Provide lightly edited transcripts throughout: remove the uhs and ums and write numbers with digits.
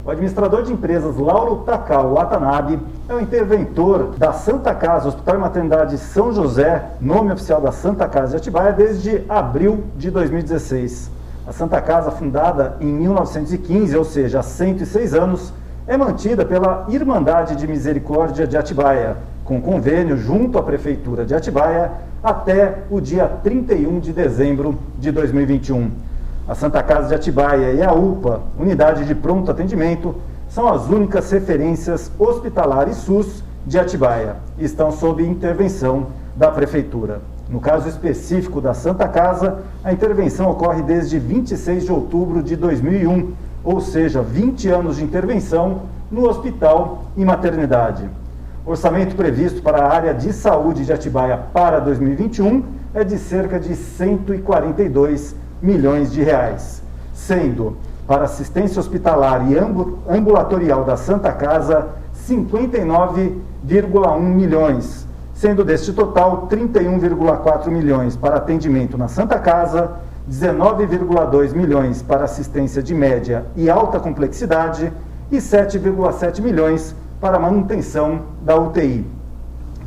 O administrador de empresas Lauro Takao Watanabe é o interventor da Santa Casa, Hospital e Maternidade São José, nome oficial da Santa Casa de Atibaia, desde abril de 2016. A Santa Casa, fundada em 1915, ou seja, há 106 anos, é mantida pela Irmandade de Misericórdia de Atibaia, com convênio junto à Prefeitura de Atibaia até o dia 31 de dezembro de 2021. A Santa Casa de Atibaia e a UPA, Unidade de Pronto Atendimento, são as únicas referências hospitalares SUS de Atibaia e estão sob intervenção da Prefeitura. No caso específico da Santa Casa, a intervenção ocorre desde 26 de outubro de 2001, ou seja, 20 anos de intervenção no hospital e maternidade. O orçamento previsto para a área de saúde de Atibaia para 2021 é de cerca de 142 milhões de reais, sendo para assistência hospitalar e ambulatorial da Santa Casa 59,1 milhões, sendo deste total 31,4 milhões para atendimento na Santa Casa, 19,2 milhões para assistência de média e alta complexidade e 7,7 milhões para manutenção da UTI.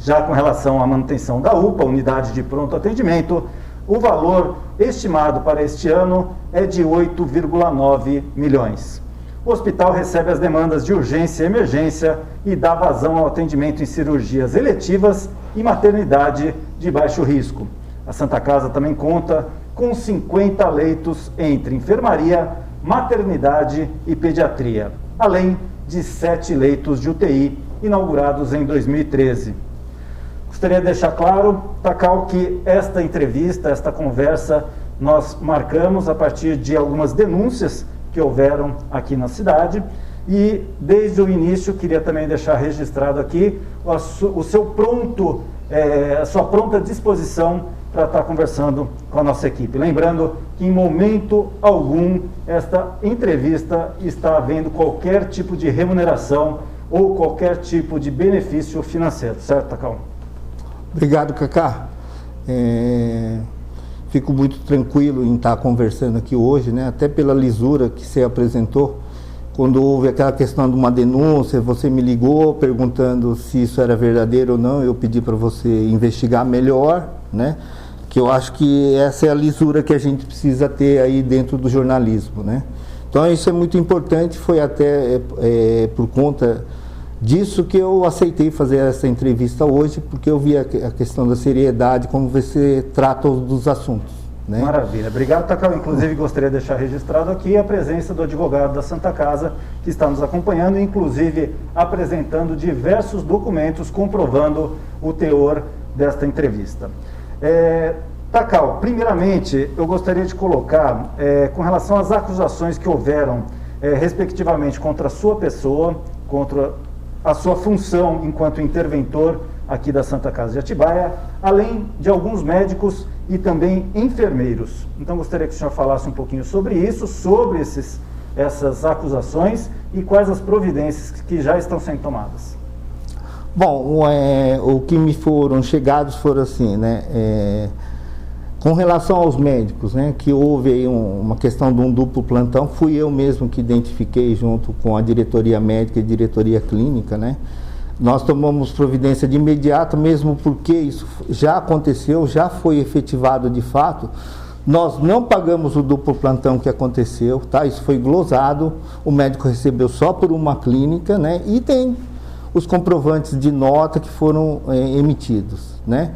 Já com relação à manutenção da UPA, Unidade de Pronto Atendimento, o valor estimado para este ano é de 8,9 milhões. O hospital recebe as demandas de urgência e emergência e dá vazão ao atendimento em cirurgias eletivas e maternidade de baixo risco. A Santa Casa também conta com 50 leitos entre enfermaria, maternidade e pediatria, além de 7 leitos de UTI inaugurados em 2013. Gostaria de deixar claro, Takao, que esta entrevista, esta conversa, nós marcamos a partir de algumas denúncias que houveram aqui na cidade e, desde o início, queria também deixar registrado aqui a sua pronta disposição para estar conversando com a nossa equipe. Lembrando que, em momento algum, esta entrevista está havendo qualquer tipo de remuneração ou qualquer tipo de benefício financeiro, certo, Takao? Obrigado, Cacá. Fico muito tranquilo em estar conversando aqui hoje, né? Até pela lisura que você apresentou. Quando houve aquela questão de uma denúncia, você me ligou perguntando se isso era verdadeiro ou não, eu pedi para você investigar melhor, né? Que eu acho que essa é a lisura que a gente precisa ter aí dentro do jornalismo, né? Então isso é muito importante, foi até por conta disso que eu aceitei fazer essa entrevista hoje, porque eu vi a questão da seriedade, como você trata dos assuntos, né? Maravilha. Obrigado, Takao. Inclusive, gostaria de deixar registrado aqui a presença do advogado da Santa Casa, que está nos acompanhando, inclusive apresentando diversos documentos comprovando o teor desta entrevista. Takao, primeiramente, eu gostaria de colocar, com relação às acusações que houveram, respectivamente, contra a sua pessoa, contra a sua função enquanto interventor aqui da Santa Casa de Atibaia, além de alguns médicos e também enfermeiros. Então, gostaria que o senhor falasse um pouquinho sobre isso, sobre essas acusações e quais as providências que já estão sendo tomadas. Bom, o que me foram chegados foram assim, né? Com relação aos médicos, né, que houve aí uma questão de um duplo plantão, fui eu mesmo que identifiquei junto com a diretoria médica e diretoria clínica, né? Nós tomamos providência de imediato, mesmo porque isso já aconteceu, já foi efetivado de fato. Nós não pagamos o duplo plantão que aconteceu, tá? Isso foi glosado, o médico recebeu só por uma clínica, né? E tem os comprovantes de nota que foram emitidos, né?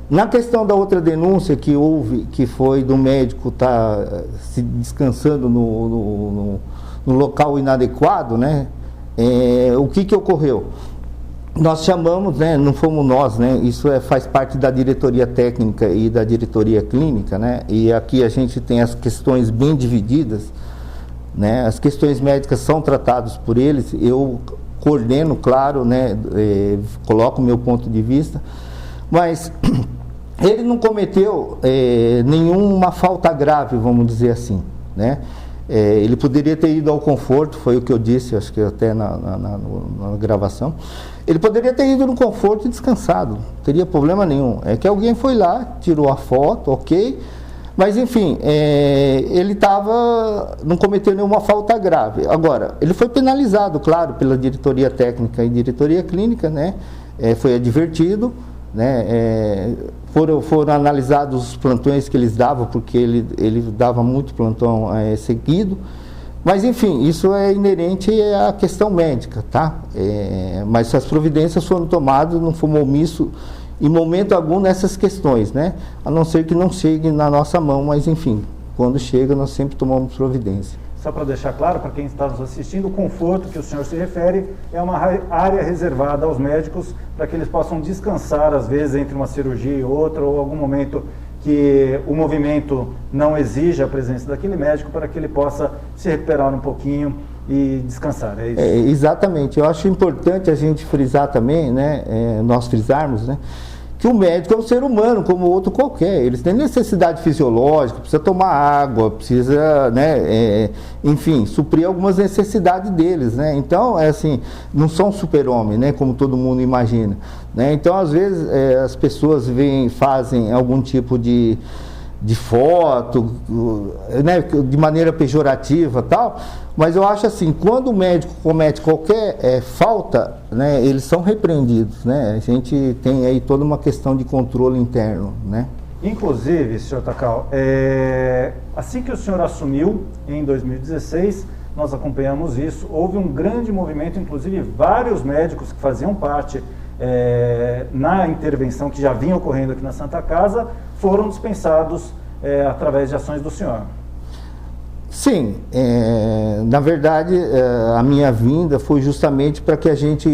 Na questão da outra denúncia que houve, que foi do médico estar se descansando no local inadequado, né? O que ocorreu? Nós chamamos, né? Não fomos nós, né? Isso faz parte da diretoria técnica e da diretoria clínica, né? E aqui a gente tem as questões bem divididas, né? As questões médicas são tratadas por eles, eu coordeno, claro, né? Coloco o meu ponto de vista, mas ele não cometeu nenhuma falta grave, vamos dizer assim, né? Ele poderia ter ido ao conforto, foi o que eu disse, acho que até na gravação. Ele poderia ter ido no conforto e descansado, não teria problema nenhum. É que alguém foi lá, tirou a foto, ok, Mas, enfim, ele não cometeu nenhuma falta grave. Agora, ele foi penalizado, claro, pela diretoria técnica e diretoria clínica, né? Foi advertido, né? Foram analisados os plantões que eles davam, porque ele dava muito plantão seguido. Mas, enfim, isso é inerente à questão médica, tá? Mas as providências foram tomadas, não fomos omissos em momento algum nessas questões, né? A não ser que não chegue na nossa mão, mas, enfim, quando chega, nós sempre tomamos providência. Só para deixar claro para quem está nos assistindo, o conforto que o senhor se refere é uma área reservada aos médicos para que eles possam descansar, às vezes, entre uma cirurgia e outra, ou algum momento que o movimento não exija a presença daquele médico, para que ele possa se recuperar um pouquinho e descansar, é isso? Exatamente. Eu acho importante a gente frisar também, né, nós frisarmos, né, que o médico é um ser humano como outro qualquer. Eles têm necessidade fisiológica, precisa tomar água, precisa, né, enfim, suprir algumas necessidades deles, né? Então, assim, não são super-homem, né, como todo mundo imagina, né? Então, às vezes, as pessoas fazem algum tipo de foto, né, de maneira pejorativa, tal. Mas eu acho assim, quando o médico comete qualquer falta, né, eles são repreendidos, né? A gente tem aí toda uma questão de controle interno, né? Inclusive, senhor Takao, assim que o senhor assumiu, em 2016, nós acompanhamos isso, houve um grande movimento, inclusive vários médicos que faziam parte na intervenção que já vinha ocorrendo aqui na Santa Casa, foram dispensados através de ações do senhor. Sim, na verdade, a minha vinda foi justamente para que a gente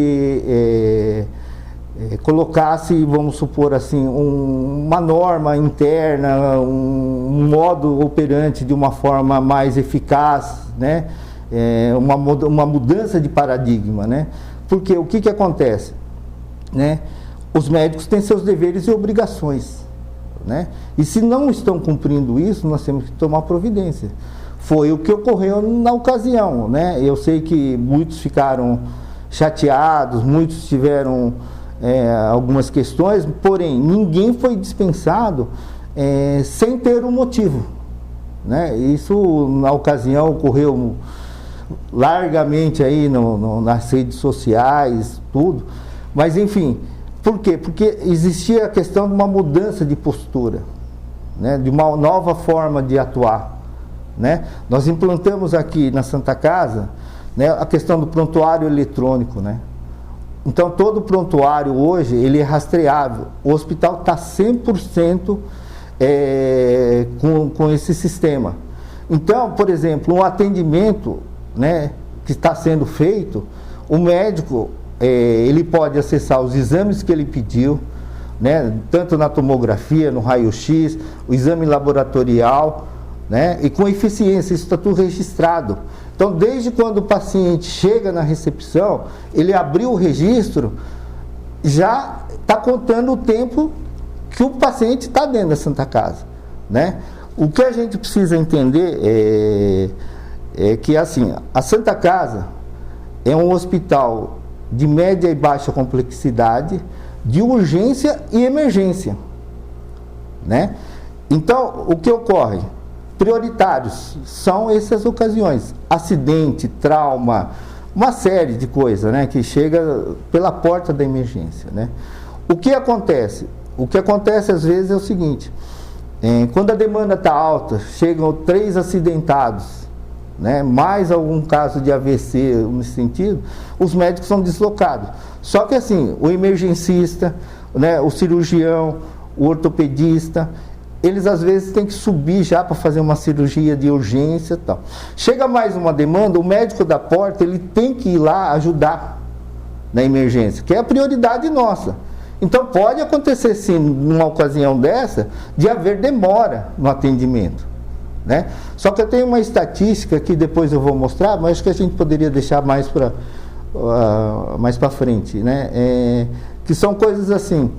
colocasse, vamos supor assim, uma norma interna, um modo operante de uma forma mais eficaz, né? Uma mudança de paradigma, né? Porque o que acontece, né? Os médicos têm seus deveres e obrigações, né? E se não estão cumprindo isso, nós temos que tomar providência. Foi o que ocorreu na ocasião, né? Eu sei que muitos ficaram chateados, muitos tiveram algumas questões, porém, ninguém foi dispensado sem ter um motivo, né? Isso, na ocasião, ocorreu largamente aí nas redes sociais, tudo, mas, enfim, por quê? Porque existia a questão de uma mudança de postura, né? De uma nova forma de atuar, né? Nós implantamos aqui na Santa Casa, né, a questão do prontuário eletrônico, né? Então, todo prontuário hoje, ele é rastreável. O hospital está 100% com esse sistema. Então, por exemplo, um atendimento, né, que está sendo feito, o médico, ele pode acessar os exames que ele pediu, né, tanto na tomografia, no raio-x, o exame laboratorial, né, e com eficiência, isso está tudo registrado. Então, desde quando o paciente chega na recepção, ele abriu o registro, já está contando o tempo que o paciente está dentro da Santa Casa, né? O que a gente precisa entender é que, assim, a Santa Casa é um hospital de média e baixa complexidade, de urgência e emergência, né? Então, o que ocorre? Prioritários são essas ocasiões, acidente, trauma, uma série de coisas, né, que chega pela porta da emergência, né? O que acontece? O que acontece às vezes é o seguinte, quando a demanda está alta, chegam 3 acidentados, né, mais algum caso de AVC nesse sentido, os médicos são deslocados. Só que assim, o emergencista, né, o cirurgião, o ortopedista, eles às vezes têm que subir já para fazer uma cirurgia de urgência e tal. Chega mais uma demanda, o médico da porta, ele tem que ir lá ajudar na emergência, que é a prioridade nossa. Então pode acontecer sim, numa ocasião dessa, de haver demora no atendimento, né? Só que eu tenho uma estatística que depois eu vou mostrar, mas acho que a gente poderia deixar mais para frente, né? Que são coisas assim.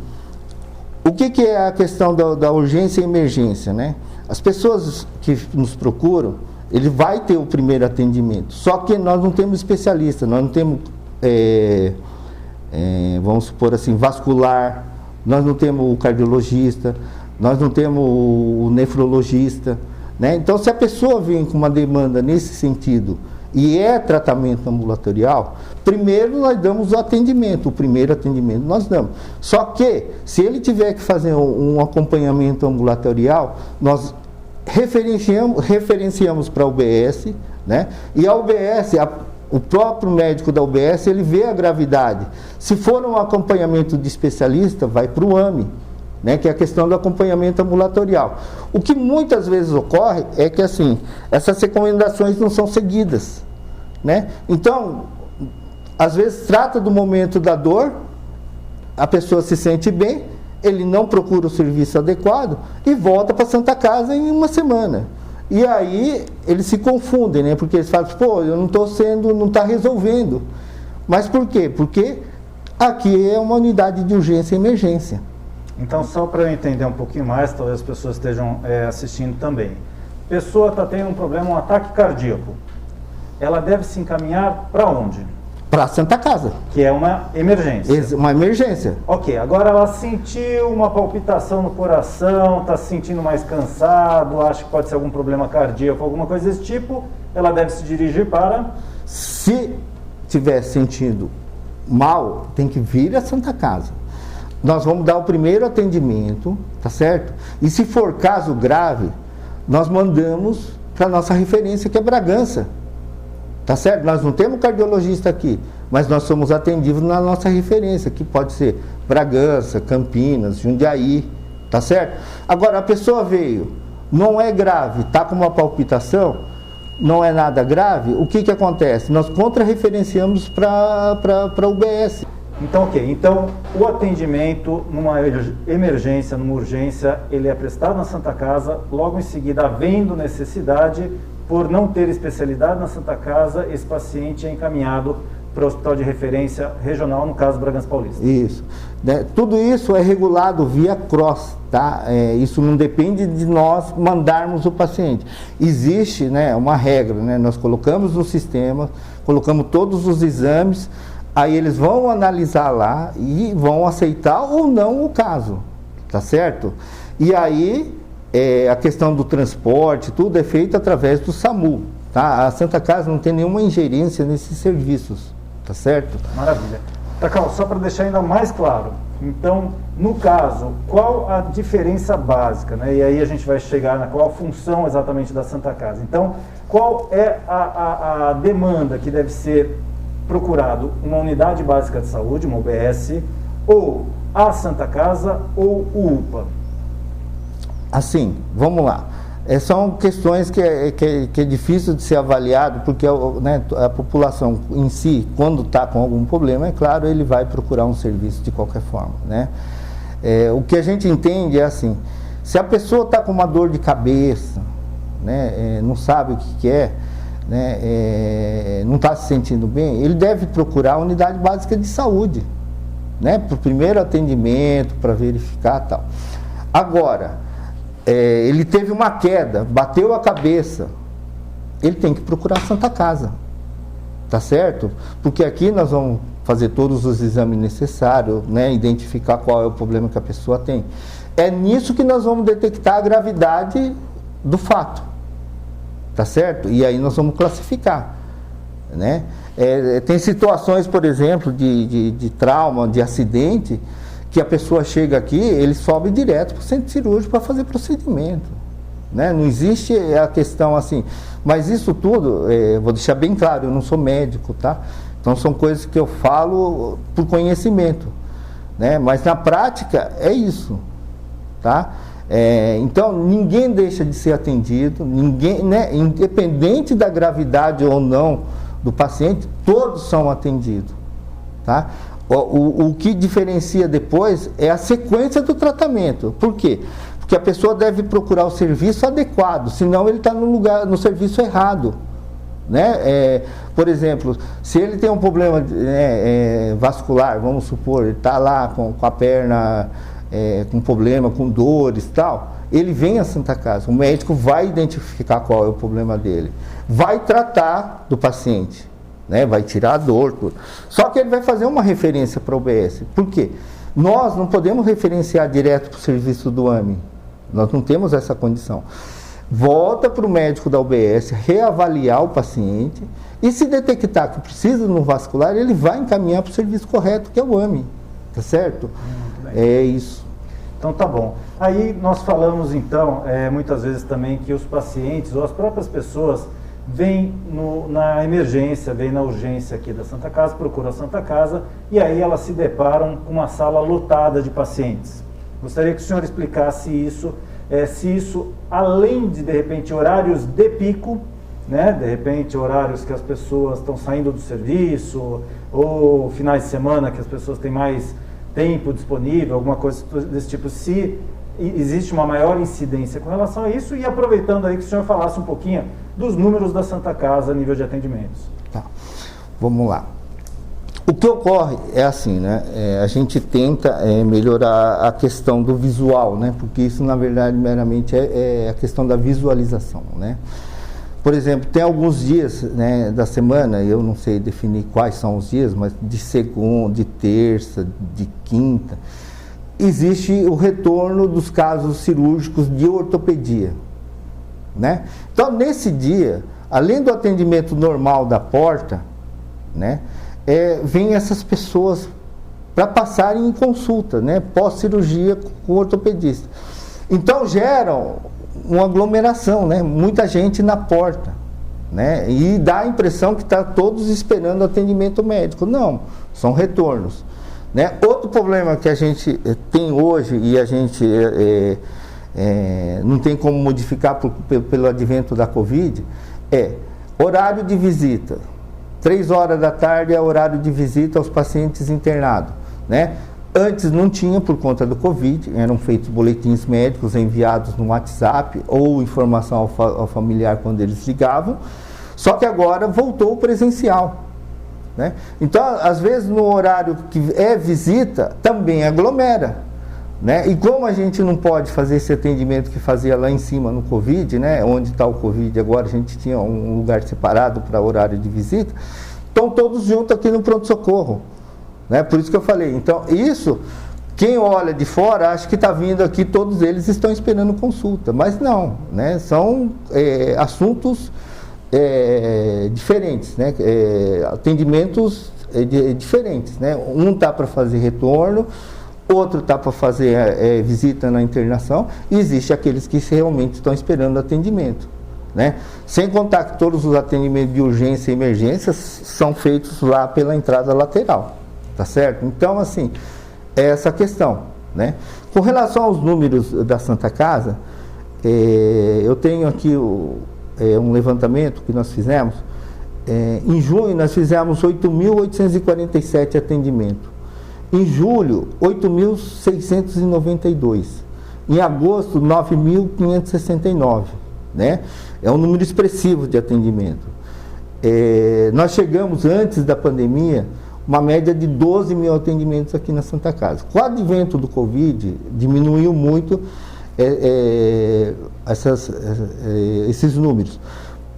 O que é a questão da urgência e emergência, né? As pessoas que nos procuram, ele vai ter o primeiro atendimento, só que nós não temos especialista, nós não temos, vamos supor assim, vascular, nós não temos o cardiologista, nós não temos o nefrologista, né? Então, se a pessoa vem com uma demanda nesse sentido e é tratamento ambulatorial, primeiro nós damos o atendimento, o primeiro atendimento nós damos. Só que, se ele tiver que fazer um acompanhamento ambulatorial, nós referenciamos para a UBS, né? E a UBS, o próprio médico da UBS, ele vê a gravidade. Se for um acompanhamento de especialista, vai para o AME, né, que é a questão do acompanhamento ambulatorial. O que muitas vezes ocorre é que, assim, essas recomendações não são seguidas, né? Então, às vezes trata do momento da dor, a pessoa se sente bem, ele não procura o serviço adequado e volta para a Santa Casa em uma semana. E aí eles se confundem, né? Porque eles falam, pô, eu não estou não está resolvendo. Mas por quê? Porque aqui é uma unidade de urgência e emergência. Então, só para eu entender um pouquinho mais, talvez as pessoas estejam assistindo também. A pessoa está tendo um problema, um ataque cardíaco. Ela deve se encaminhar para onde? Para a Santa Casa. Que é uma emergência. Uma emergência. Ok, agora ela sentiu uma palpitação no coração, está se sentindo mais cansado, acha que pode ser algum problema cardíaco, alguma coisa desse tipo, ela deve se dirigir para... Se estiver sentindo mal, tem que vir à Santa Casa. Nós vamos dar o primeiro atendimento, tá certo? E se for caso grave, nós mandamos para a nossa referência, que é Bragança. Tá certo? Nós não temos cardiologista aqui, mas nós somos atendidos na nossa referência, que pode ser Bragança, Campinas, Jundiaí, tá certo? Agora, a pessoa veio, não é grave, tá com uma palpitação, não é nada grave, o que acontece? Nós contra-referenciamos para a UBS. Então, ok. Então, o atendimento numa emergência, numa urgência, ele é prestado na Santa Casa, logo em seguida, havendo necessidade, por não ter especialidade na Santa Casa, esse paciente é encaminhado para o hospital de referência regional, no caso Bragança Paulista. Isso. Né? Tudo isso é regulado via CROSS, tá? Isso não depende de nós mandarmos o paciente. Existe, né, uma regra, né? Nós colocamos no sistema, colocamos todos os exames, aí eles vão analisar lá e vão aceitar ou não o caso, tá certo? E aí, a questão do transporte, tudo é feito através do SAMU, tá? A Santa Casa não tem nenhuma ingerência nesses serviços, tá certo? Maravilha. Takao, só para deixar ainda mais claro, então, no caso, qual a diferença básica, né? E aí a gente vai chegar na qual a função exatamente da Santa Casa. Então, qual é a demanda que deve ser procurado? Uma unidade básica de saúde, uma UBS, ou a Santa Casa, ou o UPA? Assim, vamos lá. São questões que é difícil de ser avaliado, porque, né, a população em si, quando está com algum problema, é claro, ele vai procurar um serviço de qualquer forma, né? O que a gente entende é assim, se a pessoa está com uma dor de cabeça, né, não sabe o que é, né, não está se sentindo bem, ele deve procurar a unidade básica de saúde, né, para o primeiro atendimento, para verificar e tal. Agora, ele teve uma queda, bateu a cabeça, ele tem que procurar a Santa Casa, tá certo? Porque aqui nós vamos fazer todos os exames necessários, né, identificar qual é o problema que a pessoa tem. É nisso que nós vamos detectar a gravidade do fato, tá certo? E aí nós vamos classificar, né? Tem situações, por exemplo, de trauma, de acidente, que a pessoa chega aqui, ele sobe direto para o centro cirúrgico para fazer procedimento, né? Não existe a questão assim, mas isso tudo, vou deixar bem claro, eu não sou médico, tá? Então são coisas que eu falo por conhecimento, né? Mas na prática é isso, tá? Então ninguém deixa de ser atendido, ninguém, né? Independente da gravidade ou não do paciente, todos são atendidos, tá? O que diferencia depois é a sequência do tratamento. Por quê? Porque a pessoa deve procurar o serviço adequado, senão ele está no serviço errado, né? Por exemplo, se ele tem um problema vascular, vamos supor, ele está lá com a perna com problema, com dores e tal, ele vem à Santa Casa, o médico vai identificar qual é o problema dele, vai tratar do paciente, né? Vai tirar a dor, tudo. Só que ele vai fazer uma referência para o UBS. Por quê? Nós não podemos referenciar direto para o serviço do AME, Nós não temos essa condição. Volta para o médico da UBS reavaliar o paciente e se detectar que precisa no vascular, ele vai encaminhar para o serviço correto, que é o AME, tá certo? É isso. Então tá bom. Aí nós falamos então, muitas vezes também que os pacientes ou as próprias pessoas vêm na emergência, vêm na urgência aqui da Santa Casa, procuram a Santa Casa e aí elas se deparam com uma sala lotada de pacientes. Gostaria que o senhor explicasse isso, se isso, além de repente, horários de pico, né, de repente horários que as pessoas estão saindo do serviço, ou finais de semana que as pessoas têm mais tempo disponível, alguma coisa desse tipo, se existe uma maior incidência com relação a isso, e aproveitando aí que o senhor falasse um pouquinho dos números da Santa Casa a nível de atendimentos. Tá, vamos lá. O que ocorre é assim, né? A gente tenta melhorar a questão do visual, né? Porque isso, na verdade, meramente é a questão da visualização, né? Por exemplo, tem alguns dias, né, da semana, eu não sei definir quais são os dias, mas de segunda, de terça, de quinta, existe o retorno dos casos cirúrgicos de ortopedia, né? Então, nesse dia, além do atendimento normal da porta, né, vem essas pessoas para passarem em consulta, né, pós-cirurgia com o ortopedista. Então, geram uma aglomeração, né, muita gente na porta, né, e dá a impressão que está todos esperando atendimento médico. Não, são retornos, né. Outro problema que a gente tem hoje e a gente não tem como modificar pelo advento da Covid horário de visita. 3 horas da tarde é horário de visita aos pacientes internados, né? Antes não tinha por conta do Covid, eram feitos boletins médicos enviados no WhatsApp ou informação ao familiar quando eles ligavam, só que agora voltou o presencial, né? Então, às vezes no horário que é visita, também aglomera, né? E como a gente não pode fazer esse atendimento que fazia lá em cima no Covid, né? Onde está o Covid agora, a gente tinha um lugar separado para horário de visita, estão todos juntos aqui no pronto-socorro, né? Por isso que eu falei, então isso, quem olha de fora acha que está vindo aqui, todos eles estão esperando consulta, mas não, né? São assuntos diferentes, né? Atendimentos diferentes, né? Um está para fazer retorno, outro está para fazer visita na internação, e existe aqueles que realmente estão esperando atendimento, né? Sem contar que todos os atendimentos de urgência e emergência são feitos lá pela entrada lateral, tá certo? Então, assim, é essa questão, né? Com relação aos números da Santa Casa, eu tenho aqui um levantamento que nós fizemos. Em junho nós fizemos 8.847 atendimentos. Em julho, 8.692. Em agosto, 9.569, né? É um número expressivo de atendimento. Nós chegamos, antes da pandemia, uma média de 12 mil atendimentos aqui na Santa Casa. Com o advento do Covid, diminuiu muito esses números.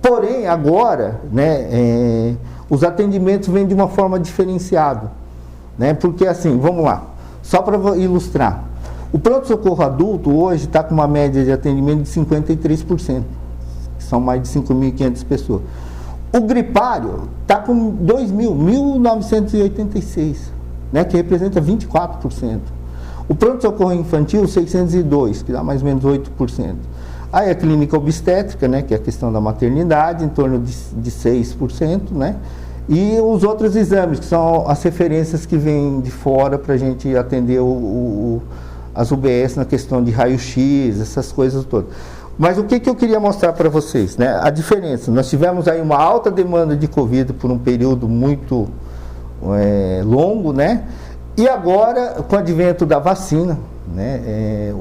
Porém, agora, né, os atendimentos vêm de uma forma diferenciada, né? Porque assim, vamos lá, só para ilustrar, o pronto-socorro adulto hoje está com uma média de atendimento de 53%, que são mais de 5.500 pessoas. O gripário está com 1.986, né, que representa 24%. O pronto-socorro infantil, 602, que dá mais ou menos 8%. Aí a clínica obstétrica, né, que é a questão da maternidade, em torno de 6%, né? E os outros exames, que são as referências que vêm de fora para a gente atender as UBS na questão de raio-x, essas coisas todas. Mas o que eu queria mostrar para vocês, né? A diferença, nós tivemos aí uma alta demanda de Covid por um período muito longo, né? E agora, com o advento da vacina, né?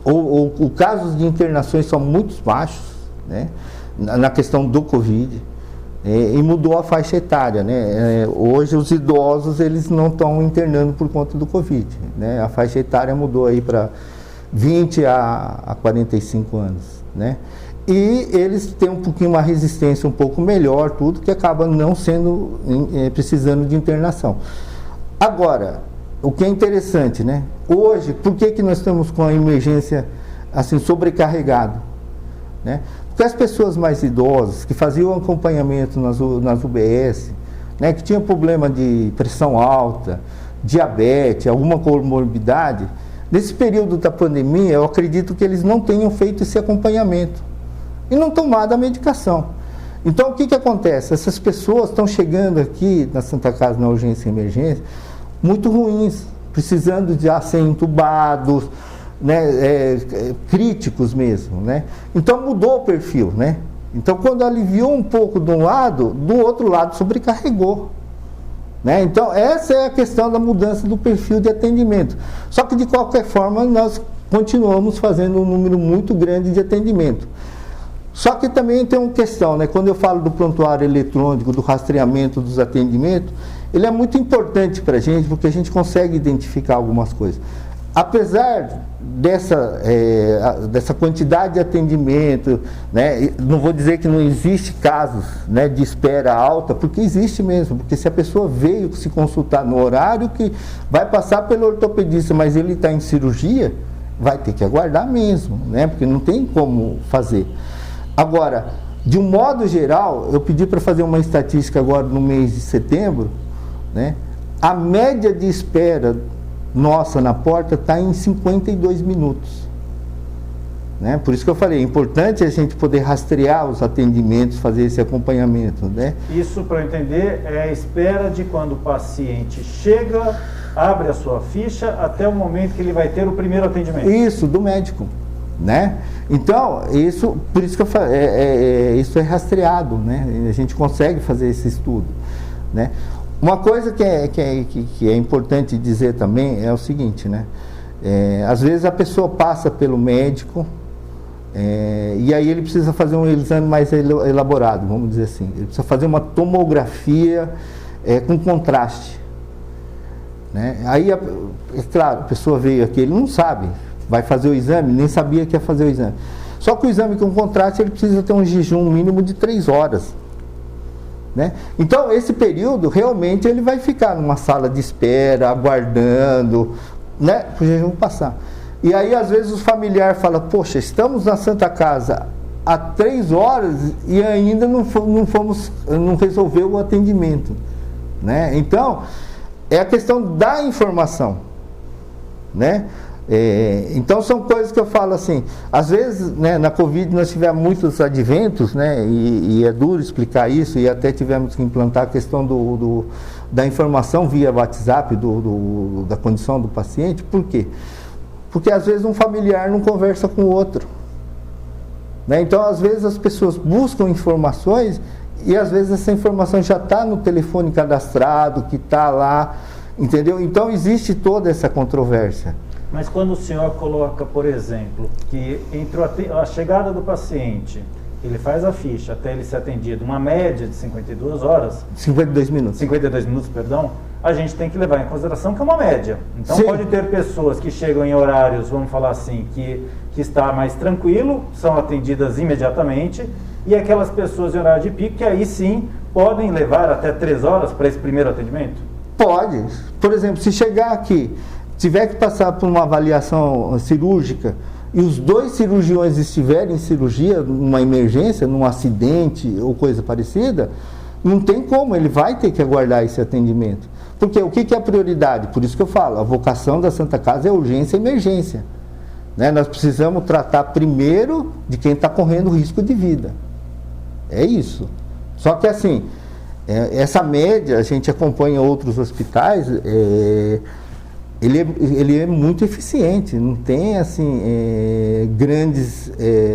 Os casos de internações são muito baixos, né? Na questão do Covid. E mudou a faixa etária, né? Hoje os idosos eles não estão internando por conta do Covid, né? A faixa etária mudou aí para 20 a 45 anos, né? E eles têm um pouquinho uma resistência um pouco melhor, tudo que acaba não sendo precisando de internação. Agora, o que é interessante, né? Hoje, por que nós estamos com a emergência assim, sobrecarregado, né? Porque as pessoas mais idosas, que faziam acompanhamento nas UBS, né, que tinham problema de pressão alta, diabetes, alguma comorbidade, nesse período da pandemia, eu acredito que eles não tenham feito esse acompanhamento e não tomado a medicação. Então, o que acontece? Essas pessoas estão chegando aqui na Santa Casa, na urgência e emergência, muito ruins, precisando de ser entubados, né, críticos mesmo, né? Então, mudou o perfil, né? Então, quando aliviou um pouco de um lado, do outro lado sobrecarregou, né? Então, essa é a questão da mudança do perfil de atendimento. Só que, de qualquer forma, nós continuamos fazendo um número muito grande de atendimento. Só que também tem uma questão, né? Quando eu falo do prontuário eletrônico, do rastreamento dos atendimentos, ele é muito importante para a gente, porque a gente consegue identificar algumas coisas. Apesar dessa quantidade de atendimento, né, não vou dizer que não existe casos, né, de espera alta, porque existe mesmo, porque se a pessoa veio se consultar no horário que vai passar pelo ortopedista, mas ele está em cirurgia, vai ter que aguardar mesmo, né, porque não tem como fazer. Agora, de um modo geral, eu pedi para fazer uma estatística agora no mês de setembro, né, a média de espera nossa na porta está em 52 minutos. Né? Por isso que eu falei, é importante a gente poder rastrear os atendimentos, fazer esse acompanhamento. Né? Isso, para eu entender, é a espera de quando o paciente chega, abre a sua ficha, até o momento que ele vai ter o primeiro atendimento. Isso, do médico. Né? Então, por isso que eu falei, isso é rastreado, né? A gente consegue fazer esse estudo. Né? Uma coisa que é importante dizer também é o seguinte, né? Às vezes a pessoa passa pelo médico e aí ele precisa fazer um exame mais elaborado, vamos dizer assim. Ele precisa fazer uma tomografia com contraste. Né? Aí, é claro, a pessoa veio aqui, ele não sabe, vai fazer o exame, nem sabia que ia fazer o exame. Só que o exame com contraste, ele precisa ter um jejum mínimo de 3 horas. Né? Então, esse período, realmente, ele vai ficar numa sala de espera, aguardando, né, para o jejum passar. E aí, às vezes, o familiar fala, poxa, estamos na Santa Casa há 3 horas e ainda não resolveu o atendimento. Né? Então, é a questão da informação. Né? Então são coisas que eu falo assim, às vezes, né, na Covid nós tivemos muitos adventos, né, e é duro explicar isso, e até tivemos que implantar a questão da informação via WhatsApp da condição do paciente. Por quê? Porque às vezes um familiar não conversa com o outro, né? Então às vezes as pessoas buscam informações e às vezes essa informação já está no telefone cadastrado, que está lá, entendeu? Então existe toda essa controvérsia. Mas quando o senhor coloca, por exemplo, que entre a chegada do paciente, ele faz a ficha até ele ser atendido, uma média de 52 horas... 52 minutos. 52 minutos, perdão. A gente tem que levar em consideração que é uma média. Então, sim, pode ter pessoas que chegam em horários, vamos falar assim, que está mais tranquilo, são atendidas imediatamente, e aquelas pessoas em horário de pico, que aí sim podem levar até 3 horas para esse primeiro atendimento? Pode. Por exemplo, se chegar aqui, tiver que passar por uma avaliação cirúrgica e os 2 cirurgiões estiverem em cirurgia, numa emergência, num acidente ou coisa parecida, não tem como, ele vai ter que aguardar esse atendimento. Porque o que é a prioridade? Por isso que eu falo, a vocação da Santa Casa é urgência e emergência. Né? Nós precisamos tratar primeiro de quem está correndo risco de vida. É isso. Só que assim, essa média, a gente acompanha outros hospitais, ele é muito eficiente, não tem assim grandes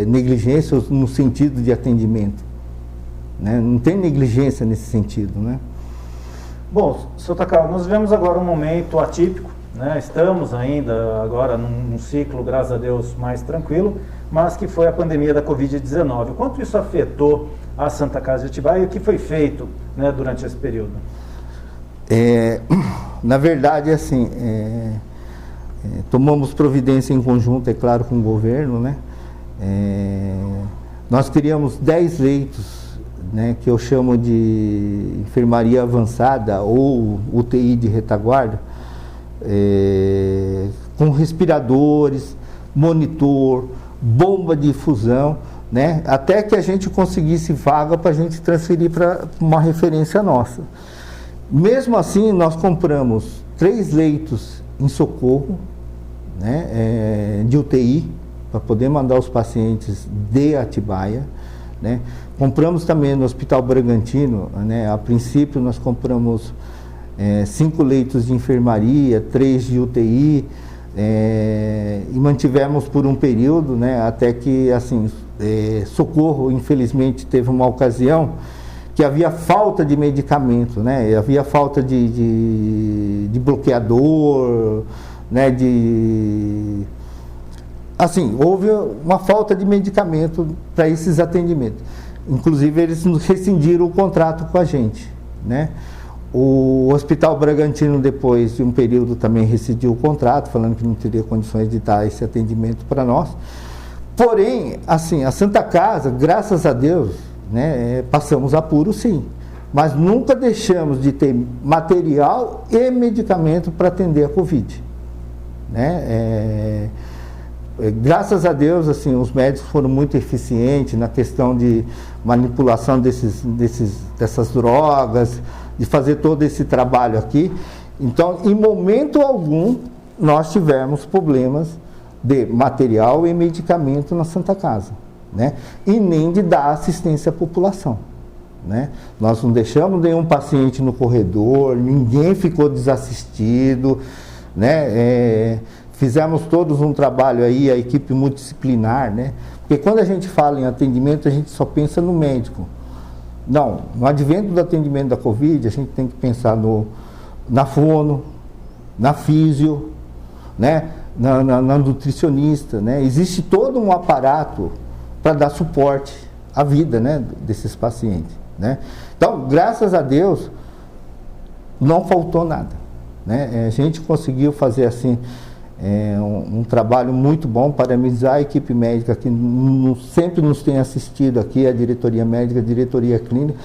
negligências no sentido de atendimento, né? Não tem negligência nesse sentido, né? Bom, Sr. Takao, nós vivemos agora um momento atípico, né? Estamos ainda agora num ciclo, graças a Deus, mais tranquilo, mas que foi a pandemia da Covid-19. Quanto isso afetou a Santa Casa de Atibaia e o que foi feito, né, durante esse período? Na verdade, assim, tomamos providência em conjunto, é claro, com o governo, né? Nós criamos 10 leitos, né, que eu chamo de enfermaria avançada ou UTI de retaguarda, com respiradores, monitor, bomba de fusão, né? Até que a gente conseguisse vaga para a gente transferir para uma referência nossa. Mesmo assim, nós compramos 3 leitos em socorro, né, de UTI, para poder mandar os pacientes de Atibaia, né? Compramos também no Hospital Bragantino, né? A princípio nós compramos 5 leitos de enfermaria, 3 de UTI, e mantivemos por um período, né? Até que, assim, socorro, infelizmente, teve uma ocasião que havia falta de medicamento, né? Havia falta de bloqueador, né? Assim, houve uma falta de medicamento para esses atendimentos. Inclusive, eles rescindiram o contrato com a gente, né? O Hospital Bragantino, depois de um período, também rescindiu o contrato, falando que não teria condições de dar esse atendimento para nós. Porém, assim, a Santa Casa, graças a Deus, né, passamos apuro, sim, mas nunca deixamos de ter material e medicamento para atender a Covid, né? Graças a Deus, assim, os médicos foram muito eficientes na questão de manipulação dessas drogas, de fazer todo esse trabalho aqui. Então, em momento algum, nós tivemos problemas de material e medicamento na Santa Casa, né? E nem de dar assistência à população, né? Nós não deixamos nenhum paciente no corredor, ninguém ficou desassistido, né? Fizemos todos um trabalho aí, a equipe multidisciplinar, né? Porque quando a gente fala em atendimento, a gente só pensa no médico. Não, no advento do atendimento da Covid, a gente tem que pensar na fono, na físio, né? Na nutricionista, né? Existe todo um aparato para dar suporte à vida, né, desses pacientes, né? Então, graças a Deus, não faltou nada, né? A gente conseguiu fazer assim um trabalho muito bom, parabenizar a equipe médica que sempre nos tem assistido aqui, a diretoria médica, a diretoria clínica,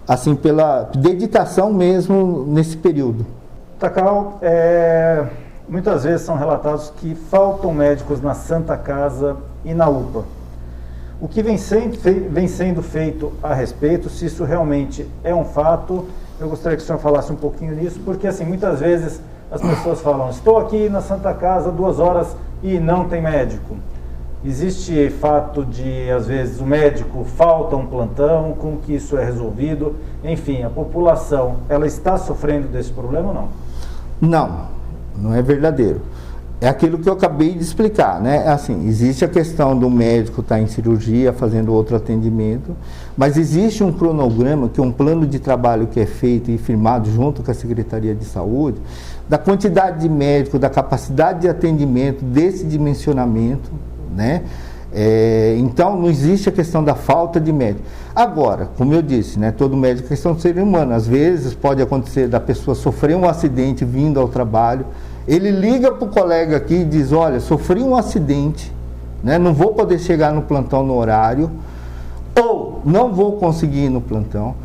assim, pela dedicação mesmo nesse período. Takao, muitas vezes são relatados que faltam médicos na Santa Casa e na UPA. O que vem sendo feito a respeito, se isso realmente é um fato, eu gostaria que o senhor falasse um pouquinho nisso, porque assim, muitas vezes as pessoas falam, estou aqui na Santa Casa 2 horas e não tem médico. Existe fato de, às vezes, o médico falta um plantão, como que isso é resolvido? Enfim, a população, ela está sofrendo desse problema ou não? Não, não é verdadeiro. É aquilo que eu acabei de explicar, né? Assim, existe a questão do médico estar em cirurgia, fazendo outro atendimento, mas existe um cronograma, que é um plano de trabalho que é feito e firmado junto com a Secretaria de Saúde, da quantidade de médico, da capacidade de atendimento, desse dimensionamento, né? Então, não existe a questão da falta de médico. Agora, como eu disse, né, todo médico é questão do ser humano. Às vezes pode acontecer da pessoa sofrer um acidente vindo ao trabalho, ele liga para o colega aqui e diz, olha, sofri um acidente, né, não vou poder chegar no plantão no horário, ou não vou conseguir ir no plantão.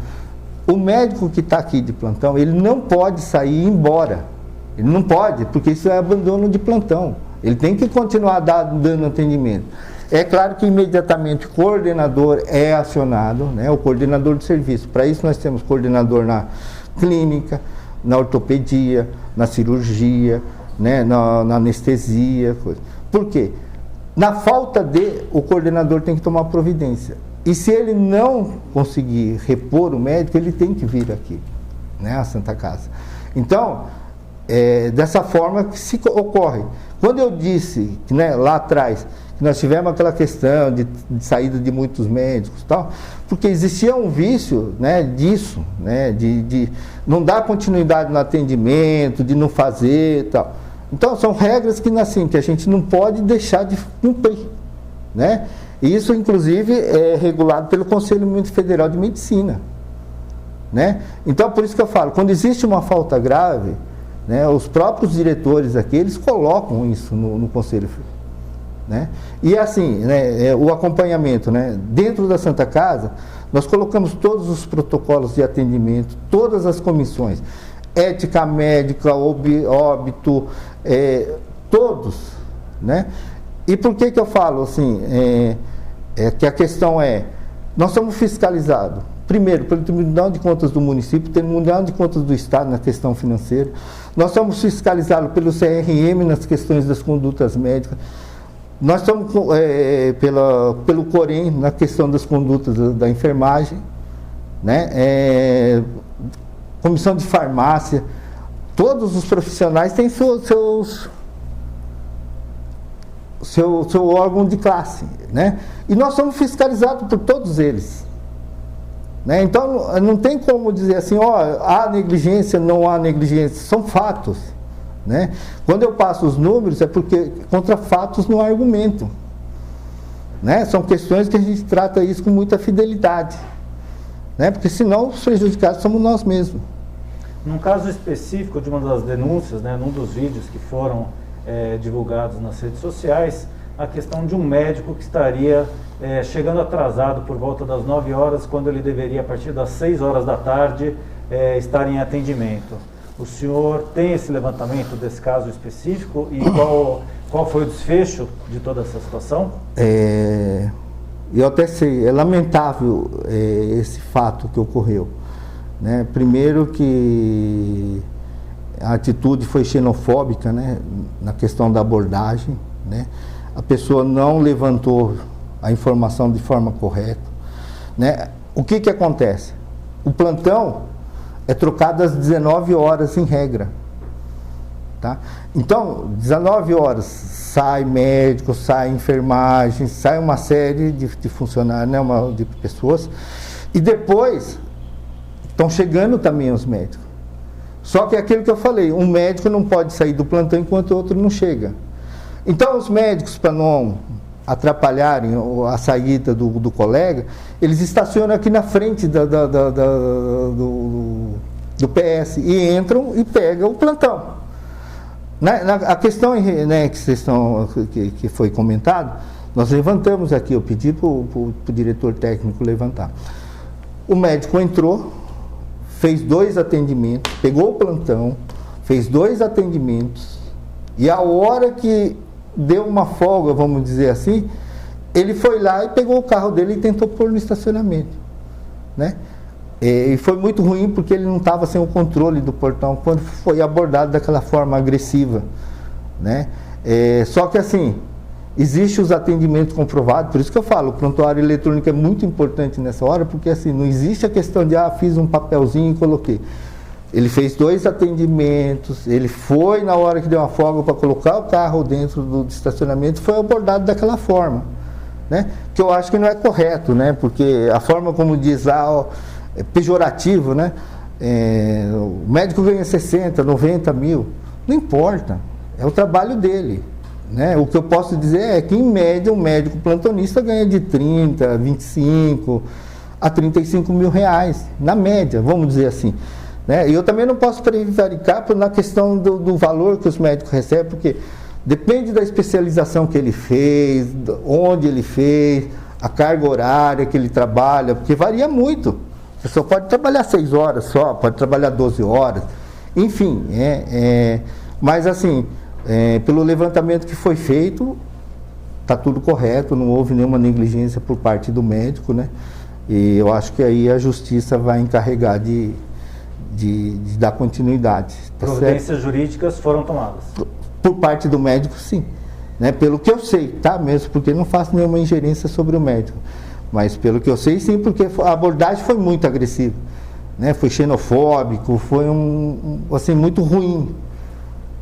O médico que está aqui de plantão, ele não pode sair e ir embora. Ele não pode, porque isso é abandono de plantão. Ele tem que continuar dando atendimento. É claro que imediatamente o coordenador é acionado, né, o coordenador de serviço. Para isso nós temos coordenador na clínica, na ortopedia, na cirurgia, né, na anestesia, coisa. Por quê? Na falta o coordenador tem que tomar providência. E se ele não conseguir repor o médico, ele tem que vir aqui, né, à Santa Casa. Então, dessa forma que se ocorre. Quando eu disse, né, lá atrás, que nós tivemos aquela questão de saída de muitos médicos e tal, porque existia um vício, né, disso, né, de não dar continuidade no atendimento, de não fazer e tal. Então, são regras que, assim, que a gente não pode deixar de cumprir, né? E isso, inclusive, é regulado pelo Conselho Federal de Medicina, né? Então, por isso que eu falo, quando existe uma falta grave, né, os próprios diretores aqui, eles colocam isso no Conselho, né? E assim, né, o acompanhamento, né, dentro da Santa Casa, nós colocamos todos os protocolos de atendimento, todas as comissões, ética médica, óbito, todos, né? E por que eu falo assim, que a questão nós somos fiscalizados, primeiro, pelo Tribunal de Contas do município, pelo Tribunal de Contas do Estado na questão financeira, nós somos fiscalizados pelo CRM nas questões das condutas médicas, nós estamos pelo Corém na questão das condutas da enfermagem, né? Comissão de farmácia, todos os profissionais têm seu órgão de classe, né? E nós somos fiscalizados por todos eles, né? Então não tem como dizer assim, há negligência, não há negligência, são fatos, né? Quando eu passo os números é porque contra fatos não há argumento, né? São questões que a gente trata isso com muita fidelidade, né? Porque senão os prejudicados somos nós mesmos. Num caso específico de uma das denúncias, né, num dos vídeos que foram divulgados nas redes sociais, a questão de um médico que estaria chegando atrasado por volta das 9 horas, quando ele deveria, a partir das 6 horas da tarde, estar em atendimento. O senhor tem esse levantamento desse caso específico e qual foi o desfecho de toda essa situação? Eu até sei, é lamentável esse fato que ocorreu, né? Primeiro que a atitude foi xenofóbica, né? Na questão da abordagem, né? A pessoa não levantou a informação de forma correta, né? O que acontece? O plantão é trocado às 19 horas em regra, tá? Então, 19 horas sai médico, sai enfermagem, sai uma série de funcionários, né? De pessoas, e depois estão chegando também os médicos. Só que é aquilo que eu falei, um médico não pode sair do plantão enquanto o outro não chega. Então os médicos, para não atrapalharem a saída do colega, eles estacionam aqui na frente do PS e entram e pegam o plantão. A questão, né, que foi comentado, nós levantamos aqui, eu pedi para o diretor técnico levantar. O médico entrou, fez 2 atendimentos, pegou o plantão, fez 2 atendimentos, e a hora que deu uma folga, vamos dizer assim, ele foi lá e pegou o carro dele e tentou pôr no estacionamento, né? E foi muito ruim porque ele não estava sem o controle do portão quando foi abordado daquela forma agressiva, né? Só que assim, existem os atendimentos comprovados, por isso que eu falo, o prontuário eletrônico é muito importante nessa hora, porque assim, não existe a questão de, fiz um papelzinho e coloquei. Ele fez 2 atendimentos, ele foi na hora que deu uma folga para colocar o carro dentro do estacionamento, foi abordado daquela forma, né? Que eu acho que não é correto, né? Porque a forma como diz lá, é pejorativo, né? O médico ganha 60, 90 mil, não importa, é o trabalho dele, né? O que eu posso dizer é que, em média, um médico plantonista ganha de 30, 25 a 35 mil reais, na média, vamos dizer assim, né? E eu também não posso prevaricar na questão do valor que os médicos recebem, porque depende da especialização que ele fez, onde ele fez, a carga horária que ele trabalha, porque varia muito. A pessoa pode trabalhar 6 horas só, pode trabalhar 12 horas, enfim, mas assim, pelo levantamento que foi feito, está tudo correto, não houve nenhuma negligência por parte do médico, né? E eu acho que aí a justiça vai encarregar de dar continuidade. Tá Providências certo? jurídicas foram tomadas? Por parte do médico, sim, né? Pelo que eu sei, tá? Mesmo porque não faço nenhuma ingerência sobre o médico, mas pelo que eu sei, sim, porque a abordagem foi muito agressiva, né? Foi xenofóbico, foi assim, muito ruim,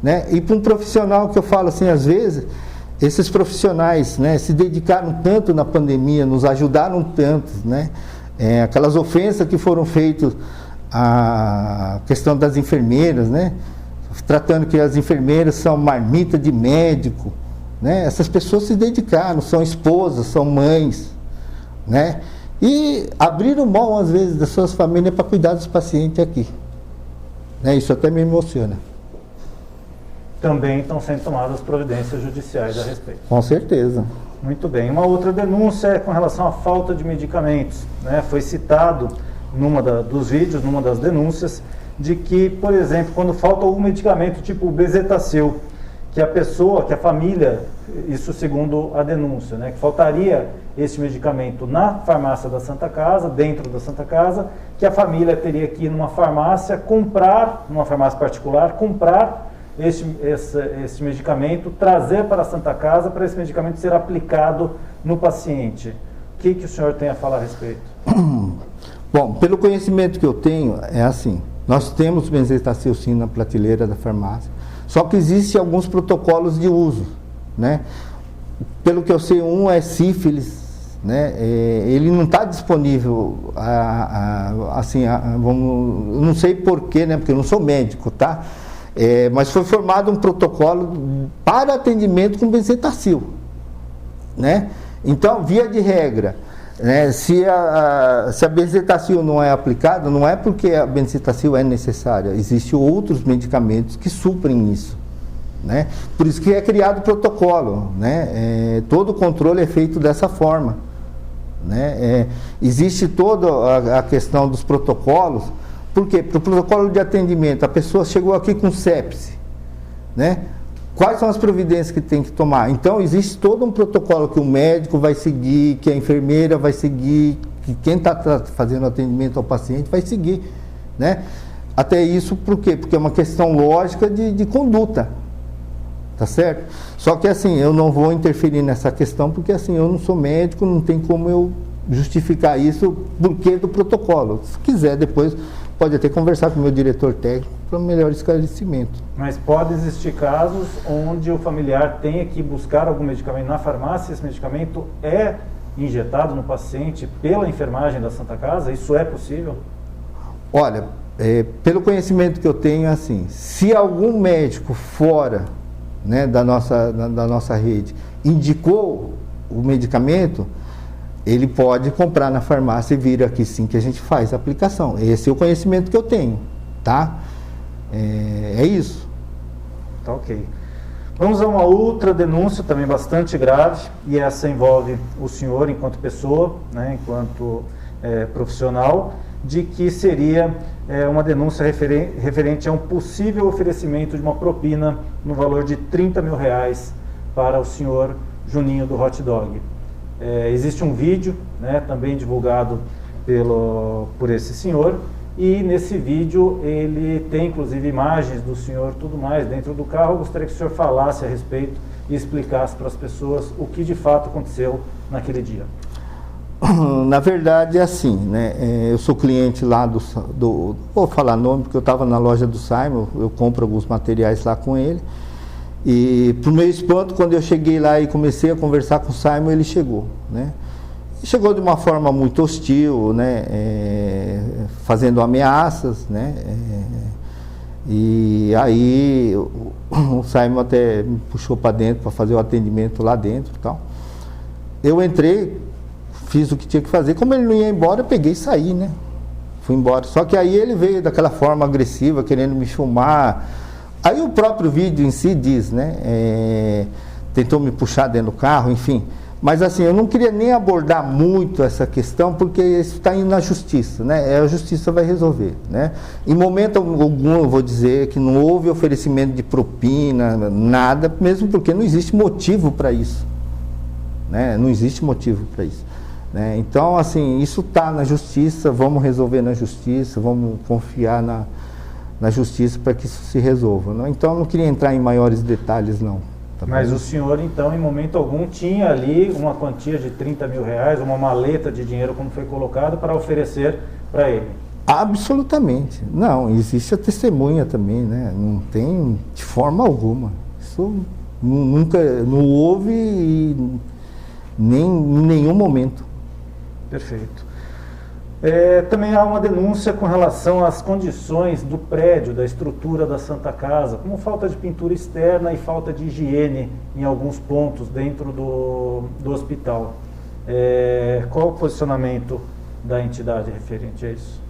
né? E para um profissional, que eu falo assim, às vezes, esses profissionais, né, se dedicaram tanto na pandemia, nos ajudaram tanto, né? Aquelas ofensas que foram feitas, a questão das enfermeiras, né? Tratando que as enfermeiras são marmita de médico, né? Essas pessoas se dedicaram, são esposas, são mães, né? E abriram mão, às vezes, das suas famílias para cuidar dos pacientes aqui, né? Isso até me emociona. Também estão sendo tomadas providências judiciais a respeito. Com certeza. Muito bem. Uma outra denúncia é com relação à falta de medicamentos, né? Foi citado dos vídeos, numa das denúncias, de que, por exemplo, quando falta algum medicamento tipo o Bezetacil, que a pessoa, que a família, isso segundo a denúncia, né, que faltaria esse medicamento na farmácia da Santa Casa, dentro da Santa Casa, que a família teria que ir numa farmácia comprar, numa farmácia particular, comprar esse medicamento, trazer para a Santa Casa para esse medicamento ser aplicado no paciente. O que o senhor tem a falar a respeito? Bom, pelo conhecimento que eu tenho, é assim, nós temos benzetacil sim na prateleira da farmácia, só que existem alguns protocolos de uso, né? Pelo que eu sei, um é sífilis, né? Ele não está disponível, eu não sei porquê, né? Porque eu não sou médico, tá? Mas foi formado um protocolo para atendimento com benzetacil, né? Então, via de regra, né, se a benzetacil não é aplicada, não é porque a benzetacil é necessária, existem outros medicamentos que suprem isso, né? Por isso que é criado o protocolo, né? Todo o controle é feito dessa forma, né? Existe toda a questão dos protocolos. Por quê? Para o protocolo de atendimento, a pessoa chegou aqui com sepse, né? Quais são as providências que tem que tomar? Então, existe todo um protocolo que o médico vai seguir, que a enfermeira vai seguir, que quem está fazendo atendimento ao paciente vai seguir, né? Até isso, por quê? Porque é uma questão lógica de conduta, tá certo? Só que, assim, eu não vou interferir nessa questão, porque, assim, eu não sou médico, não tem como eu justificar isso, porque do protocolo. Se quiser, depois pode até conversar com o meu diretor técnico para um melhor esclarecimento. Mas pode existir casos onde o familiar tenha que buscar algum medicamento na farmácia, esse medicamento é injetado no paciente pela enfermagem da Santa Casa? Isso é possível? Olha, pelo conhecimento que eu tenho, assim, se algum médico fora, né, da nossa rede indicou o medicamento, ele pode comprar na farmácia e vir aqui sim que a gente faz a aplicação. Esse é o conhecimento que eu tenho, tá? É isso. Tá ok. Vamos a uma outra denúncia também bastante grave, e essa envolve o senhor enquanto pessoa, né, enquanto profissional, de que seria uma denúncia referente a um possível oferecimento de uma propina no valor de R$30 mil para o senhor Juninho do Hot Dog. Existe um vídeo, né, também divulgado por esse senhor, e nesse vídeo ele tem inclusive imagens do senhor, tudo mais, dentro do carro. Eu gostaria que o senhor falasse a respeito e explicasse para as pessoas o que de fato aconteceu naquele dia. Na verdade é assim, né? Eu sou cliente lá vou falar nome porque eu estava na loja do Simon, eu compro alguns materiais lá com ele. E pro meu espanto, quando eu cheguei lá e comecei a conversar com o Simon, ele chegou, né? E chegou de uma forma muito hostil, né? Fazendo ameaças, né? E aí o Simon até me puxou para dentro para fazer o atendimento lá dentro e tal. Eu entrei, fiz o que tinha que fazer. Como ele não ia embora, eu peguei e saí, né? Fui embora. Só que aí ele veio daquela forma agressiva, querendo me filmar. Aí o próprio vídeo em si diz, né? Tentou me puxar dentro do carro, enfim. Mas assim, eu não queria nem abordar muito essa questão, porque isso está indo na justiça, né? A justiça vai resolver, né? Em momento algum eu vou dizer que não houve oferecimento de propina, nada, mesmo porque não existe motivo para isso, né? Não existe motivo para isso, né? Então, assim, isso está na justiça, vamos resolver na justiça, vamos confiar na justiça para que isso se resolva, não? Então, eu não queria entrar em maiores detalhes, não. Tá. Mas o senhor, então, em momento algum, tinha ali uma quantia de R$30 mil, uma maleta de dinheiro, como foi colocado, para oferecer para ele? Absolutamente. Não, existe a testemunha também, né? Não tem de forma alguma. Isso nunca, não houve nem em nenhum momento. Perfeito. Também há uma denúncia com relação às condições do prédio, da estrutura da Santa Casa, como falta de pintura externa e falta de higiene em alguns pontos dentro do hospital. Qual o posicionamento da entidade referente a isso?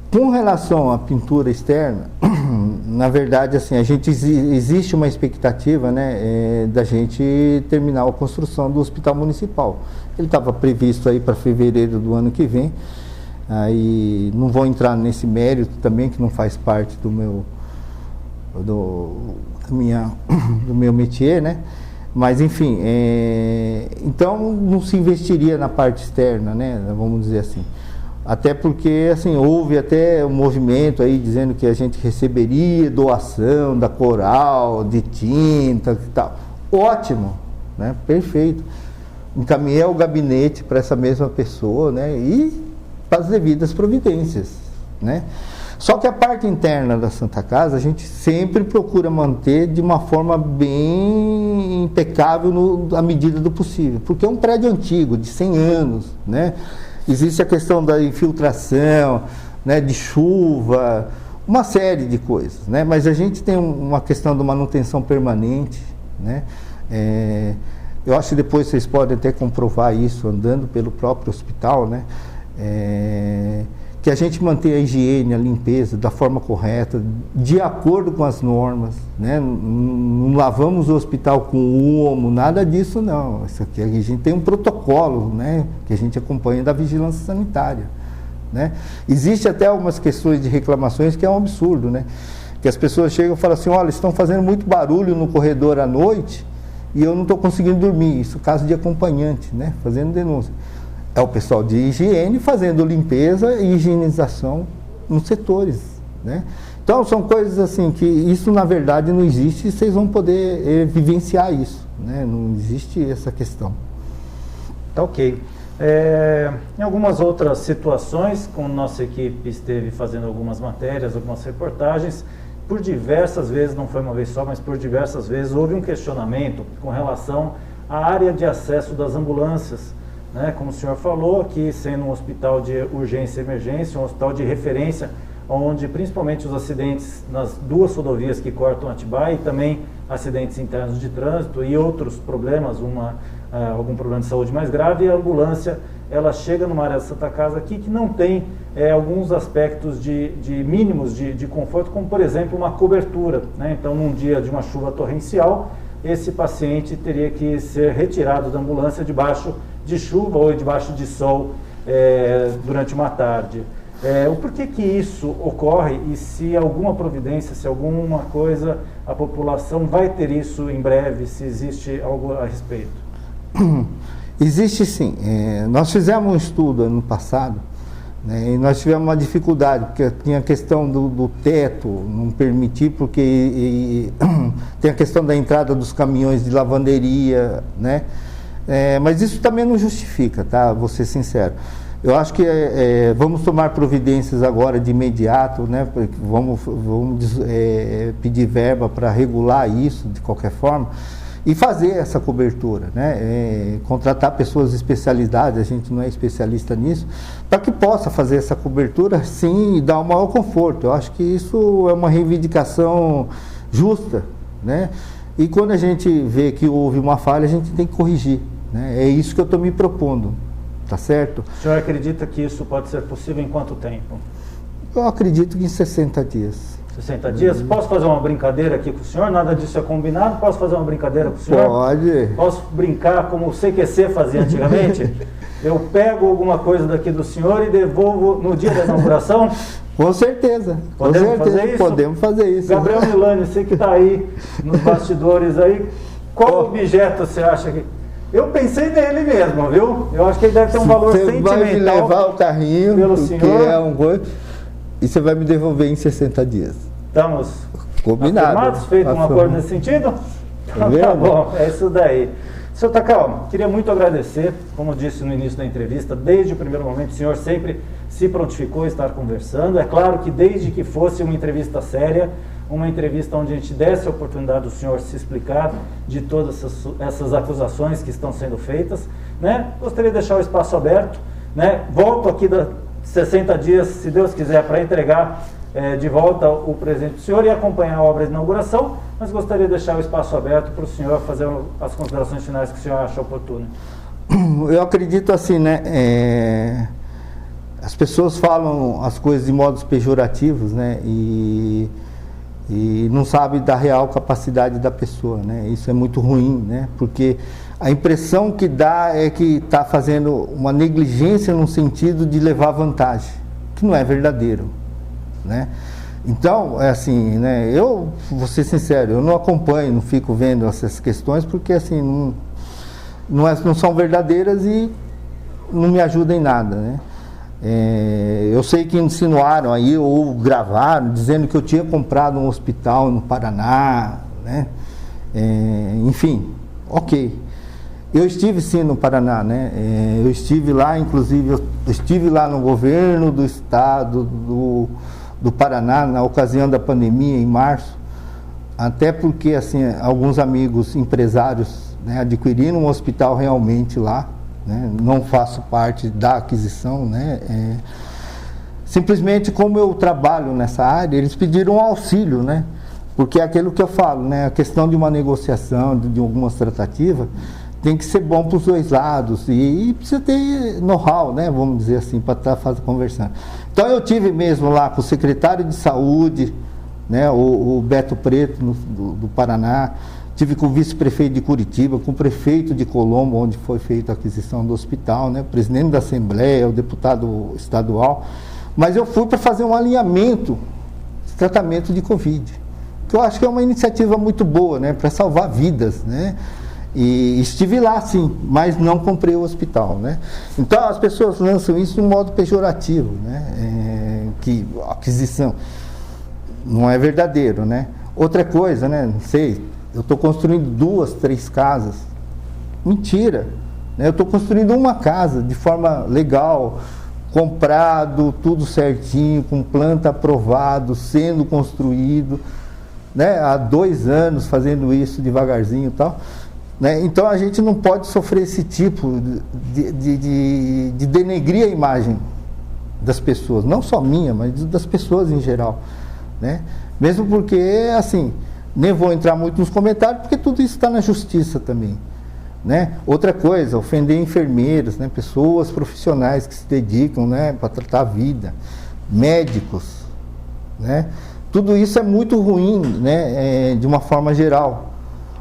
Com relação à pintura externa, na verdade, assim, existe uma expectativa, né, da gente terminar a construção do hospital municipal. Ele estava previsto aí para fevereiro do ano que vem. Aí não vou entrar nesse mérito também, que não faz parte do do meu métier, né? Mas, enfim, então não se investiria na parte externa, né? Vamos dizer assim. Até porque, assim, houve até um movimento aí dizendo que a gente receberia doação da Coral, de tinta e tal. Ótimo, né? Perfeito. Encaminhei o gabinete para essa mesma pessoa, né? E para as devidas providências, né? Só que a parte interna da Santa Casa a gente sempre procura manter de uma forma bem impecável à medida do possível, porque é um prédio antigo, de 100 anos, né? Existe a questão da infiltração, né, de chuva, uma série de coisas, né? Mas a gente tem uma questão de manutenção permanente, né? Eu acho que depois vocês podem até comprovar isso andando pelo próprio hospital, né? Que a gente mantenha a higiene, a limpeza da forma correta, de acordo com as normas, né? Não lavamos o hospital com homo, nada disso não. Isso aqui a gente tem um protocolo, né? Que a gente acompanha da vigilância sanitária, né? Existe até algumas questões de reclamações que é um absurdo, né? Que as pessoas chegam e falam assim, olha, estão fazendo muito barulho no corredor à noite e eu não estou conseguindo dormir. Isso é caso de acompanhante, né? Fazendo denúncia. É o pessoal de higiene fazendo limpeza e higienização nos setores, né? Então são coisas assim que isso na verdade não existe e vocês vão poder vivenciar isso, né? Não existe essa questão. Tá ok. Em algumas outras situações, com nossa equipe esteve fazendo algumas matérias, algumas reportagens, por diversas vezes, não foi uma vez só, mas por diversas vezes houve um questionamento com relação à área de acesso das ambulâncias, né? Como o senhor falou, aqui sendo um hospital de urgência e emergência, um hospital de referência, onde principalmente os acidentes nas duas rodovias que cortam Atibaia e também acidentes internos de trânsito e outros problemas, algum problema de saúde mais grave, e a ambulância ela chega numa área da Santa Casa aqui que não tem alguns aspectos de mínimos de conforto, como por exemplo uma cobertura, né? Então num dia de uma chuva torrencial, esse paciente teria que ser retirado da ambulância debaixo de chuva ou debaixo de sol durante uma tarde. O porquê que isso ocorre e se alguma providência, se alguma coisa, a população vai ter isso em breve, se existe algo a respeito? Existe sim. Nós fizemos um estudo ano passado, né, e nós tivemos uma dificuldade, porque tinha a questão do teto, não permitir, porque tem a questão da entrada dos caminhões de lavanderia, né? Mas isso também não justifica, tá? Vou ser sincero. Eu acho que vamos tomar providências agora de imediato, né? Vamos pedir verba para regular isso de qualquer forma e fazer essa cobertura, né? Contratar pessoas especializadas, a gente não é especialista nisso, para que possa fazer essa cobertura sim e dar o maior conforto. Eu acho que isso é uma reivindicação justa, né? E quando a gente vê que houve uma falha, a gente tem que corrigir, né? É isso que eu estou me propondo, tá certo? O senhor acredita que isso pode ser possível em quanto tempo? Eu acredito que em 60 dias. 60 dias? Posso fazer uma brincadeira aqui com o senhor? Nada disso é combinado? Posso fazer uma brincadeira com o senhor? Pode. Posso brincar como o CQC fazia antigamente? Eu pego alguma coisa daqui do senhor e devolvo no dia da inauguração? Com certeza. Podemos fazer isso? Podemos fazer isso. Gabriel Milani, você que está aí nos bastidores aí, qual objeto você acha que... Eu pensei nele mesmo, viu? Eu acho que ele deve ter um valor sentimental. Você vai me levar o carrinho, pelo porque senhor. é um coisa, e você vai me devolver em 60 dias. Estamos combinados. Afirmados? Feito um acordo nesse sentido? Tá bom, é isso daí. Sr. Takao, queria muito agradecer, como disse no início da entrevista, desde o primeiro momento o senhor sempre se prontificou a estar conversando. É claro que desde que fosse uma entrevista séria, uma entrevista onde a gente desse a oportunidade do senhor se explicar de todas essas acusações que estão sendo feitas, né? Gostaria de deixar o espaço aberto, né? Volto aqui 60 dias, se Deus quiser, para entregar de volta o presente do senhor e acompanhar a obra de inauguração, mas gostaria de deixar o espaço aberto para o senhor fazer as considerações finais que o senhor acha oportuno. Eu acredito assim, né? As pessoas falam as coisas de modos pejorativos, né? E não sabe da real capacidade da pessoa, né? Isso é muito ruim, né? Porque a impressão que dá é que está fazendo uma negligência no sentido de levar vantagem, que não é verdadeiro, né? Então, é assim, né, eu, vou ser sincero, eu não acompanho, não fico vendo essas questões, porque assim, não são verdadeiras e não me ajudam em nada, né? Eu sei que insinuaram aí, ou gravaram, dizendo que eu tinha comprado um hospital no Paraná, né? Enfim, ok. Eu estive sim no Paraná, né? Eu estive lá, inclusive, eu estive lá no governo do estado do Paraná, na ocasião da pandemia, em março, até porque, assim, alguns amigos empresários, né, adquiriram um hospital realmente lá, né? Não faço parte da aquisição, né? Simplesmente como eu trabalho nessa área, eles pediram um auxílio, né? Porque é aquilo que eu falo, né? A questão de uma negociação, de algumas tratativas, tem que ser bom para os dois lados e precisa ter know-how, né? Vamos dizer assim, para estar conversando. Então eu tive mesmo lá com o secretário de saúde, né? O Beto Preto do Paraná, tive com o vice-prefeito de Curitiba, com o prefeito de Colombo, onde foi feita a aquisição do hospital, né? O presidente da Assembleia, o deputado estadual, mas eu fui para fazer um alinhamento de tratamento de Covid, que eu acho que é uma iniciativa muito boa, né? Para salvar vidas, né? E estive lá sim, mas não comprei o hospital, né? Então as pessoas lançam isso de um modo pejorativo, né? Que aquisição não é verdadeiro, né? Outra coisa, né? Não sei, eu estou construindo 2, 3 casas. Mentira, né? Eu estou construindo uma casa de forma legal, comprado, tudo certinho, com planta aprovado, sendo construído, né? Há 2 anos fazendo isso devagarzinho e tal. Né? Então a gente não pode sofrer esse tipo de denegrir a imagem das pessoas, não só minha, mas das pessoas em geral, né? Mesmo porque, assim, nem vou entrar muito nos comentários, porque tudo isso está na justiça também, né? Outra coisa, ofender enfermeiros, né? Pessoas profissionais que se dedicam, né? Para tratar a vida, médicos, né? Tudo isso é muito ruim, né? De uma forma geral.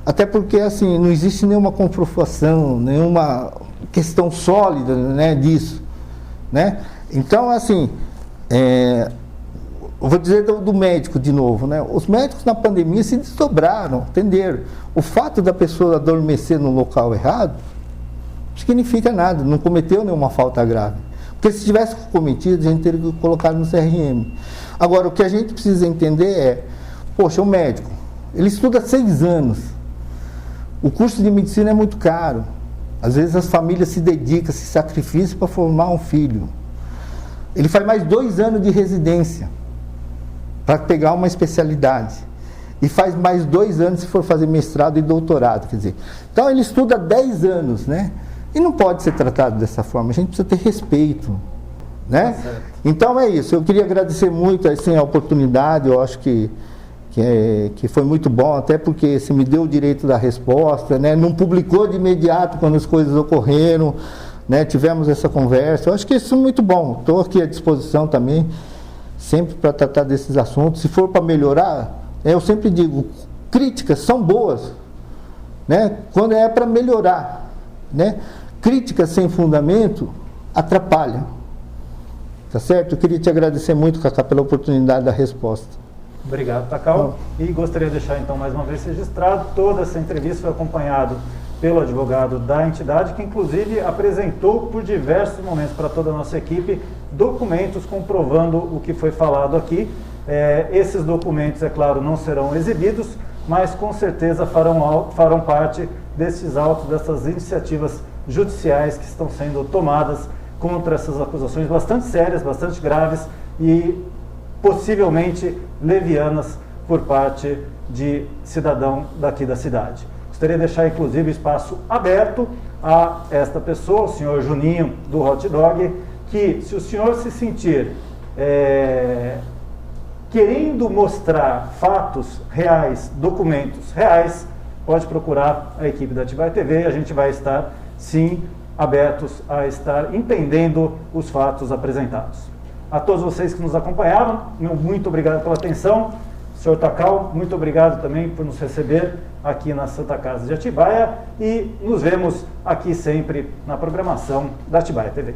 Até porque, assim, não existe nenhuma comprovação, nenhuma questão sólida, né, disso, né? Então, assim, eu vou dizer do médico de novo, né? Os médicos na pandemia se desdobraram, entenderam? O fato da pessoa adormecer no local errado não significa nada, não cometeu nenhuma falta grave. Porque se tivesse cometido, a gente teria que colocar no CRM. Agora, o que a gente precisa entender é, poxa, o médico, ele estuda 6 anos. O curso de medicina é muito caro. Às vezes as famílias se dedicam, se sacrificam para formar um filho. Ele faz mais 2 anos de residência para pegar uma especialidade. E faz mais 2 anos se for fazer mestrado e doutorado. Quer dizer, então ele estuda 10 anos, né? E não pode ser tratado dessa forma. A gente precisa ter respeito, né? Então é isso. Eu queria agradecer muito assim, a oportunidade. Eu acho que foi muito bom, até porque você me deu o direito da resposta, né? Não publicou de imediato quando as coisas ocorreram, né? Tivemos essa conversa. Eu acho que isso é muito bom. Estou aqui à disposição também, sempre para tratar desses assuntos. Se for para melhorar, eu sempre digo, críticas são boas, né? Quando é para melhorar, né? Críticas sem fundamento atrapalham, tá certo? Eu queria te agradecer muito, Cacá, pela oportunidade da resposta. Obrigado, Takao. E gostaria de deixar então mais uma vez registrado, toda essa entrevista foi acompanhado pelo advogado da entidade, que inclusive apresentou por diversos momentos para toda a nossa equipe documentos comprovando o que foi falado aqui. Esses documentos, é claro, não serão exibidos, mas com certeza farão parte desses autos, dessas iniciativas judiciais que estão sendo tomadas contra essas acusações bastante sérias, bastante graves e possivelmente levianas por parte de cidadão daqui da cidade. Gostaria de deixar inclusive o espaço aberto a esta pessoa, o senhor Juninho do Hot Dog, que se o senhor se sentir querendo mostrar fatos reais, documentos reais, pode procurar a equipe da Atibaia TV, a gente vai estar sim abertos a estar entendendo os fatos apresentados. A todos vocês que nos acompanharam, muito obrigado pela atenção. Senhor Takao, muito obrigado também por nos receber aqui na Santa Casa de Atibaia e nos vemos aqui sempre na programação da Atibaia TV.